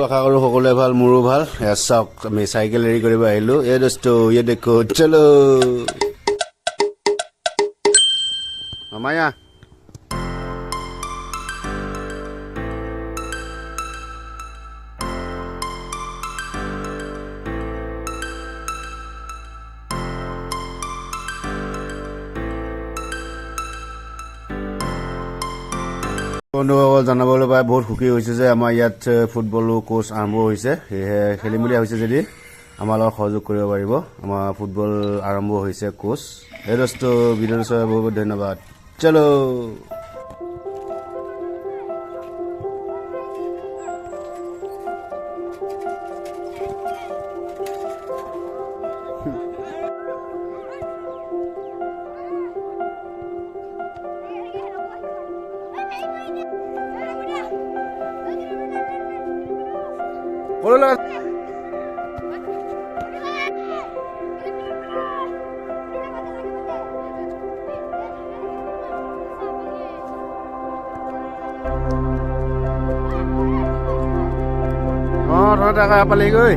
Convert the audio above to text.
আশা কৰোঁ সকলোৱে ভাল, মোৰো ভাল। এয়া চাওক, আমি চাইকেল ৰেডি কৰিব আহিলোঁ। এই দোস্ত ইয়ে দেখো, চলো মামায়া। বন্ধুসকল, জানাবলৈ পাই বহুত সুখী হৈছে যে আমাৰ ইয়াত ফুটবলো কোচ আৰম্ভ হৈছে। সেয়েহে খেলিম বুলি ভাবিছে যদি আমাৰ লগত সহযোগ কৰিব পাৰিব। আমাৰ ফুটবল আৰম্ভ হৈছে কোচ। এই দোস্ত ভিডিঅ'টো চোৱাৰ বহুত বহুত ধন্যবাদ। চলো অঁ তহঁতে আকৌ পালেগৈ।